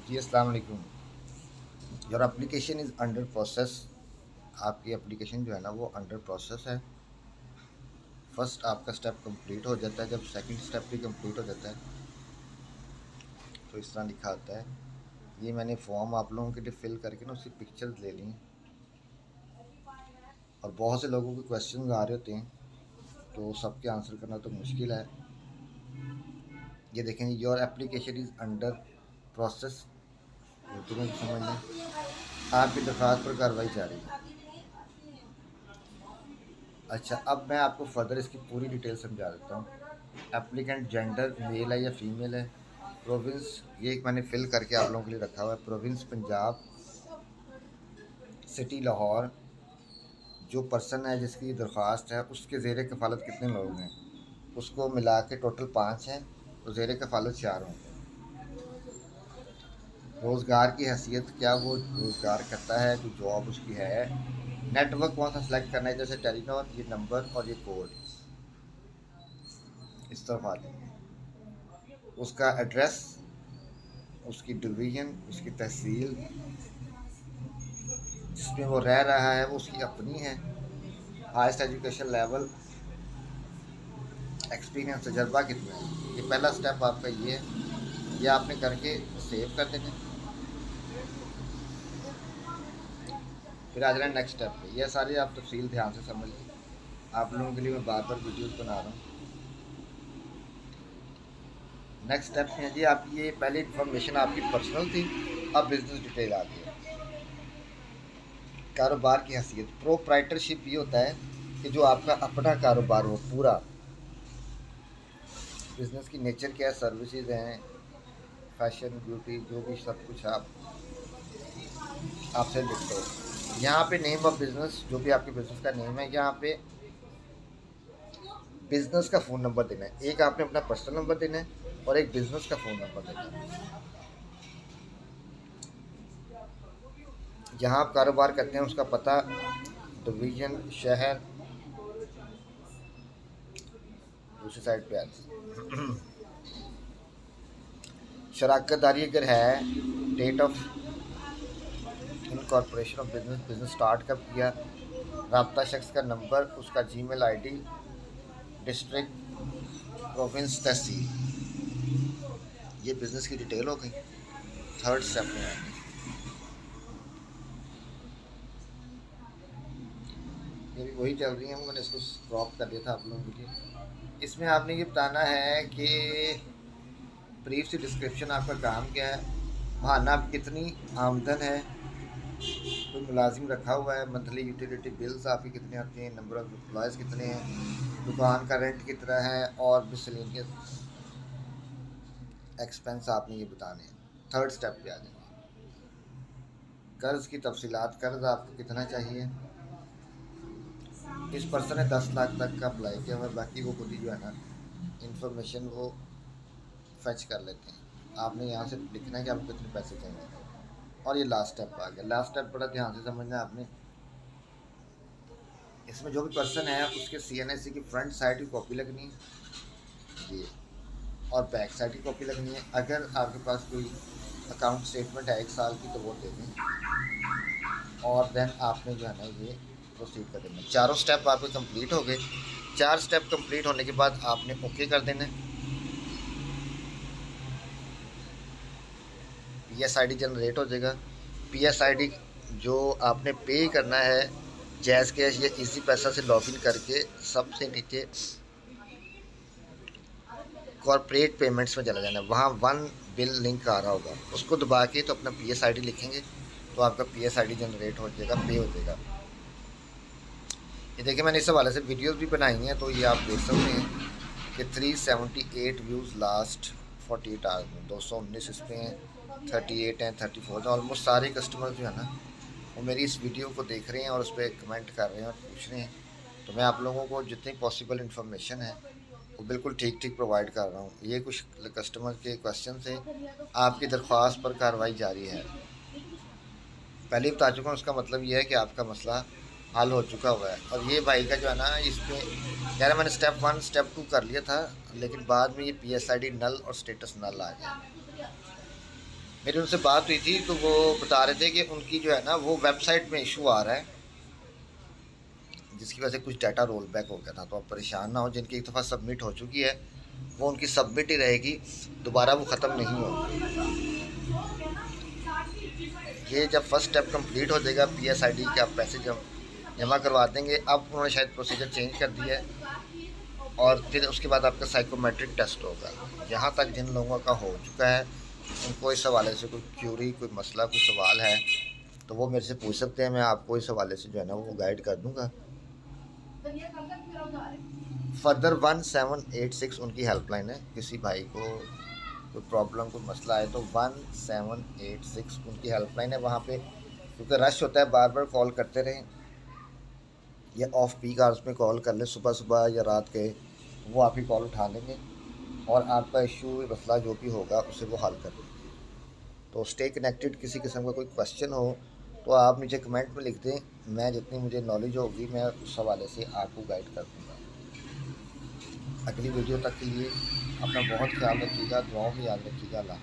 जी अस्सलाम वालेकुम। Your application is under process. आपकी एप्लीकेशन जो है ना वो अंडर प्रोसेस है। फर्स्ट आपका स्टेप कंप्लीट हो जाता है, जब सेकंड स्टेप भी कंप्लीट हो जाता है तो इस तरह लिखा आता है। ये मैंने फॉर्म आप लोगों के लिए फिल करके ना उसकी पिक्चर्स ले ली हैं और बहुत से लोगों के क्वेश्चन आ रहे होते हैं तो सबके आंसर करना तो मुश्किल है। ये देखें, your application is under process, Urdu में भी समझ लें। आपकी दरख्वास्त पर कार्रवाई जारी है। अच्छा, अब मैं आपको फर्दर इसकी पूरी डिटेल समझा देता हूँ। एप्लीकेंट जेंडर मेल है या फीमेल है। प्रोविंस ये एक मैंने फिल करके आप लोगों के लिए रखा हुआ है। प्रोविंस पंजाब। सिटी लाहौर। जो पर्सन है जिसकी दरख्वास्त है उसके ज़ेर कफ़ालत कितने लोग हैं, उसको मिला के टोटल 5 हैं, तो ज़ेर कफ़ालत 4 होंगे। रोज़गार की हैसियत, क्या वो रोज़गार करता है, जो जॉब उसकी है। नेटवर्क कौन सा सेलेक्ट करना है, जैसे टेलीनॉर, ये नंबर और ये कोड इस तरफ आ जाएंगे। उसका एड्रेस, उसकी डिवीज़न, उसकी तहसील जिसमें वो रह रहा है वो उसकी अपनी है। हाईएस्ट एजुकेशन लेवल, एक्सपीरियंस, तजर्बा कितना है। ये पहला स्टेप आपका ये है, ये आपने करके सेव कर देना। फिर आ जाना नेक्स्ट स्टेप पे। ये सारी आप तफसील ध्यान से समझ लें, आप लोगों के लिए मैं बार बार वीडियोस बना रहा हूँ। नेक्स्ट स्टेप है जी, आपकी ये पहले इन्फॉर्मेशन आपकी पर्सनल थी, अब बिजनेस डिटेल आ गई है। कारोबार की हैसियत, प्रोप्राइटरशिप ये होता है कि जो आपका अपना कारोबार हो पूरा। बिजनेस की नेचर क्या है, सर्विसेज हैं, फैशन, ब्यूटी, जो भी सब कुछ आप आपसे लिखते हो। यहाँ पे नेम ऑफ बिजनेस, जो भी आपके बिजनेस का नेम है, यहाँ पे बिजनेस का फ़ोन नंबर देना है। एक आपने अपना पर्सनल नंबर देना है और एक बिजनेस का फ़ोन नंबर देना है। जहाँ आप कारोबार करते हैं उसका पता, डिवीज़न, शहर, दूसरी साइड पे आते हैं। शराकत दारी अगर है, date of incorporation of business, business start कब किया, राब्ता शख्स का नंबर, उसका Gmail ID, district, province, tehsil. ये बिजनेस की डिटेल हो गई। थर्ड स्टेप में आएंगे। ये भी वही चल रही है, मैंने इसको क्रॉप कर दिया था आप लोगों के लिए। इसमें आपने ये बताना है कि ब्रीफ सी डिस्क्रिप्शन, आपका काम क्या है, माहाना कितनी आमदन है, कोई मुलाजिम रखा हुआ है, मंथली यूटिलिटी बिल्स आपकी कितने आते हैं, नंबर ऑफ एम्प्लॉयज़ कितने हैं, दुकान का रेंट कितना है, और मिसलेनियस एक्सपेंस आपने ये बताने हैं। थर्ड स्टेप पे आ जाएंगे। कर्ज़ की तफसीलात, कर्ज़ आपको कितना चाहिए। इस पर्सन ने 10 लाख तक का अप्लाई किया हुआ है, बाकी वो खुद ही जो है ना इंफॉर्मेशन वो फैच कर लेते हैं। आपने यहाँ से लिखना है कि आपको कितने पैसे चाहिए। और ये लास्ट स्टेप आ गया। लास्ट स्टेप बड़ा ध्यान से समझना है आपने। इसमें जो भी पर्सन है उसके CNSC की फ्रंट साइड की कॉपी लगनी है, ये, और बैक साइड की कॉपी लगनी है। अगर आपके पास कोई अकाउंट स्टेटमेंट है 1 साल की तो वो दे दें, और देन आपने जो है ना ये प्रोसीड कर देना। चारों स्टेप आपके कंप्लीट हो गए। 4 स्टेप कंप्लीट होने के बाद आपने ओके कर देना है। PSID जनरेट हो जाएगा। PSID जो आपने पे करना है जैज़ कैश या इजी पैसा से लॉगिन करके सबसे नीचे कॉर्पोरेट पेमेंट्स में चला जाना है। वहाँ वन बिल लिंक आ रहा होगा, उसको दबा के तो अपना PSID लिखेंगे तो आपका PSID जनरेट हो जाएगा, पे हो जाएगा। ये देखिए, मैंने इस हवाले से वीडियोस भी बनाई हैं तो ये आप देख सकते हैं कि 378 व्यूज़ लास्ट 48 आवर्स में, 219 इस पर हैं, 38 हैं, 34 हैं। ऑलमोस्ट सारे कस्टमर जो है ना वो मेरी इस वीडियो को देख रहे हैं और उस पर कमेंट कर रहे हैं और पूछ रहे हैं। तो मैं आप लोगों को जितनी पॉसिबल इन्फॉर्मेशन है वो बिल्कुल ठीक ठीक प्रोवाइड कर रहा हूँ। ये कुछ कस्टमर के क्वेश्चन थे। आपकी दरख्वास्त पर कार्रवाई जारी है। पहले ही बता चुका हूँ, उसका मतलब ये है कि आपका मसला हल हो चुका हुआ है। और ये भाई का जो है ना इसमें यार मैंने स्टेप 1 स्टेप 2 कर लिया था, लेकिन बाद में ये PSID नल और स्टेटस नल आ गया। मेरी उनसे बात हुई थी तो वो बता रहे थे कि उनकी जो है ना वो वेबसाइट में इशू आ रहा है, जिसकी वजह से कुछ डाटा रोल बैक हो गया था। तो आप परेशान ना हो, जिनकी एक दफ़ा सबमिट हो चुकी है वो उनकी सबमिट ही रहेगी, दोबारा वो ख़त्म नहीं होगी। ये जब फर्स्ट स्टेप कंप्लीट हो जाएगा PSID के आप पैसे जमा करवा देंगे। अब उन्होंने शायद प्रोसीजर चेंज कर दिया है, और फिर उसके बाद आपका साइकोमेट्रिक टेस्ट होगा। यहाँ तक जिन लोगों का हो चुका है, उनको इस हवाले से कोई क्यूरी, कोई मसला, कोई सवाल है तो वो मेरे से पूछ सकते हैं। मैं आपको इस हवाले से जो है ना वो गाइड कर दूँगा। फर्दर 1786 उनकी हेल्पलाइन है। किसी भाई को कोई प्रॉब्लम, कोई मसला है तो 1786 उनकी हेल्पलाइन है। वहाँ पे क्योंकि रश होता है, बार बार कॉल करते रहें, या ऑफ पीक आवर्स में कॉल कर लें, सुबह सुबह या रात के, वो आपकी कॉल उठा लेंगे और आपका इशू, मसला जो भी होगा उसे वो हल कर देंगे। तो स्टे कनेक्टेड। किसी किस्म का कोई क्वेश्चन हो तो आप नीचे कमेंट में लिख दें, मैं जितनी मुझे नॉलेज होगी मैं उस हवाले से आपको गाइड कर दूँगा। अगली वीडियो तक के लिए अपना बहुत ख्याल रखिएगा, दुआओं में याद रखिएगा। अल्लाह।